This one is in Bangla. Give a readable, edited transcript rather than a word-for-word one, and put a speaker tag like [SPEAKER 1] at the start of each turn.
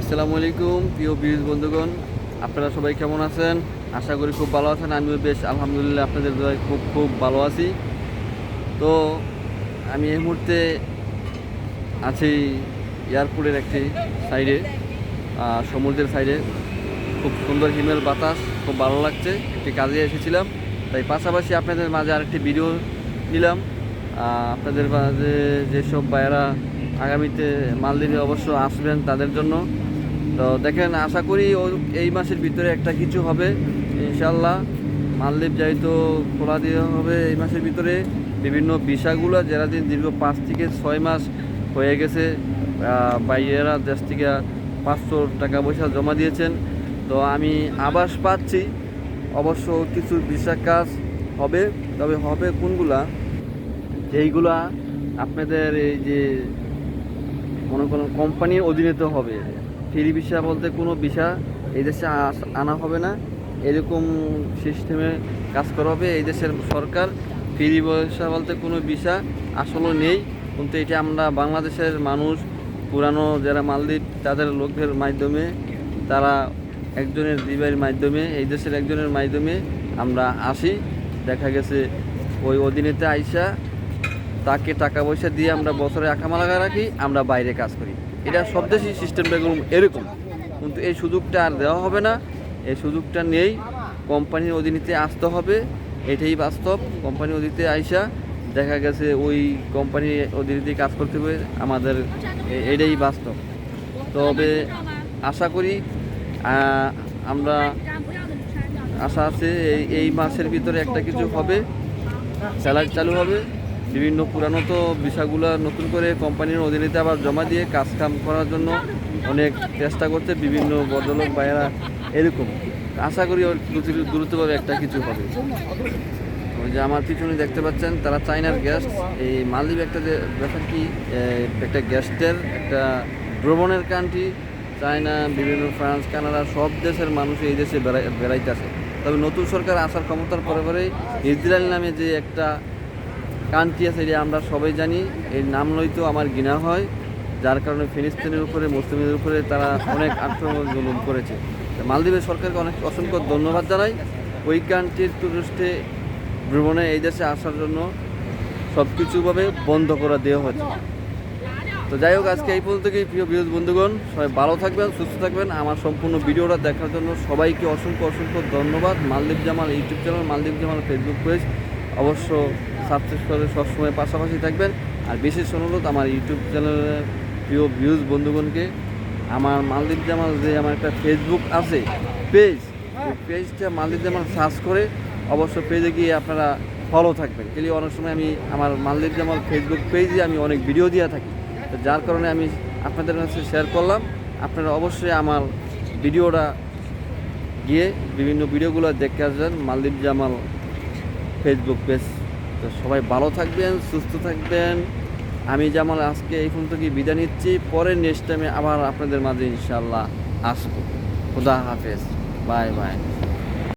[SPEAKER 1] আসসালামু আলাইকুম প্রিয় ভিউজ বন্ধুগণ, আপনারা সবাই কেমন আছেন? আশা করি খুব ভালো আছেন। আমিও বেশ আলহামদুলিল্লাহ আপনাদের দয়ায় খুব খুব ভালো আছি। তো আমি এই মুহূর্তে আছি এয়ারপোর্টের একটি সাইডে, সমুদ্রের সাইডে। খুব সুন্দর হিমেল বাতাস, খুব ভালো লাগছে। একটি কাজে এসেছিলাম, তাই পাশাপাশি আপনাদের মাঝে আরেকটি ভিডিও নিলাম। আপনাদের মাঝে যেসব ভাইয়েরা আগামীতে মালদ্বীপে অবশ্য আসবেন তাদের জন্য। তো দেখেন, আশা করি এই মাসের ভিতরে একটা কিছু হবে ইনশাল্লাহ। মালদ্বীপ যাইতো খোলা দেওয়া হবে এই মাসের ভিতরে। বিভিন্ন ভিসাগুলো যারা দীর্ঘ 5 থেকে 6 মাস হয়ে গেছে, বাইরেরা দেশ থেকে 500 টাকা পয়সা জমা দিয়েছেন। তো আমি আভাস পাচ্ছি অবশ্য কিছু ভিসা কাজ হবে, তবে হবে কোনগুলা, যেইগুলা আপনাদের এই যে কোনো কোম্পানির অধীনে তো হবে। ফ্রি ভিসা বলতে কোনো ভিসা এই দেশে আনা হবে না, এরকম সিস্টেমে কাজ করা হবে। এই দেশের সরকার ফ্রি ভিসা বলতে কোনো ভিসা আসলে নেই, কিন্তু এটা আমরা বাংলাদেশের মানুষ, পুরানো যারা মালদ্বীপ তাদের লোকের মাধ্যমে, তারা একজনের দিবাইয়ের মাধ্যমে, এই দেশের একজনের মাধ্যমে আমরা আসি। দেখা গেছে ওই অধীনেতে আইসা তাকে টাকা পয়সা দিয়ে আমরা বছরে আকামা লাগা রাখি, আমরা বাইরে কাজ করি। এটা সব দেশেই সিস্টেমটা এরকম, কিন্তু এই সুযোগটা আর দেওয়া হবে না। এই সুযোগটা নেই, কোম্পানির অধীনেতে আসতে হবে। এটাই বাস্তব। কোম্পানির অধীনে আইসা দেখা গেছে ওই কোম্পানির অধীনে কাজ করতে হবে আমাদের, এটাই বাস্তব। তবে আশা করি আমরা আশা আছে এই মাসের ভিতরে একটা কিছু হবে, স্যালারি চালু হবে। বিভিন্ন পুরানো তো ভিসাগুলো নতুন করে কোম্পানির অধীনেতে আবার জমা দিয়ে কাজ কাম করার জন্য অনেক চেষ্টা করছে বিভিন্ন ভদ্রলোক ভাইয়েরা। এরকম আশা করি দ্রুতভাবে একটা কিছু হবে। ওই যে আমার পিছনে দেখতে পাচ্ছেন, তারা চায়নার গেস্ট। এই মালদ্বীপ একটা যে ব্যাপার কি, একটা গেস্টের একটা ভ্রমণের কান্ট্রি। চায়না, বিভিন্ন ফ্রান্স, কানাডা সব দেশের মানুষ এই দেশে বেড়াইতে আসে। তবে নতুন সরকার আসার ক্ষমতার পরে ইসরায়েল নামে যে একটা কান্ট্রি আছে, এটা আমরা সবাই জানি। এর নাম লইতেও আমার ঘৃণা হয়, যার কারণে ফিলিস্তিনের উপরে, মুসলিমদের উপরে তারা অনেক আক্রমণ জুলুম করেছে। মালদ্বীপের সরকারকে অসংখ্য ধন্যবাদ জানাই। ওই কান্ট্রির টুরিস্টে ভ্রমণে এই দেশে আসার জন্য সব কিছুভাবে বন্ধ করে দেওয়া হয়েছে। তো যাই হোক, আজকে এই পর্যন্ত থেকেই প্রিয় ভিউজ বন্ধুগণ, সবাই ভালো থাকবেন, সুস্থ থাকবেন। আমার সম্পূর্ণ ভিডিওটা দেখার জন্য সবাইকে অসংখ্য ধন্যবাদ। মালদ্বীপ জামাল ইউটিউব চ্যানেল, মালদ্বীপ জামাল ফেসবুক পেজ অবশ্য সাবস্ক্রাইব করে সবসময় পাশাপাশি থাকবেন। আর বিশেষ অনুরোধ আমার ইউটিউব চ্যানেলের প্রিয় ভিউজ বন্ধুগণকে, আমার মালদ্বীপ জামাল যে আমার একটা ফেসবুক আছে পেজ, ওই পেজটা মালদ্বীপ জামাল সার্চ করে অবশ্য পেজে গিয়ে আপনারা ফলো থাকবেন। কেলি অনেক সময় আমি আমার মালদ্বীপ জামাল ফেসবুক পেজে আমি অনেক ভিডিও দিয়ে থাকি, তো যার কারণে আমি আপনাদের কাছে শেয়ার করলাম। আপনারা অবশ্যই আমার ভিডিওটা গিয়ে বিভিন্ন ভিডিওগুলো দেখে আসবেন মালদ্বীপ জামাল ফেসবুক পেজ। তো সবাই ভালো থাকবেন, সুস্থ থাকবেন। আমি জামাল আজকে এই ফোন থেকে বিদায় নিচ্ছি। পরের নেক্সট টাইমে আবার আপনাদের মাঝে ইনশাল্লাহ আসবো। খুদা হাফেজ, বাই বাই।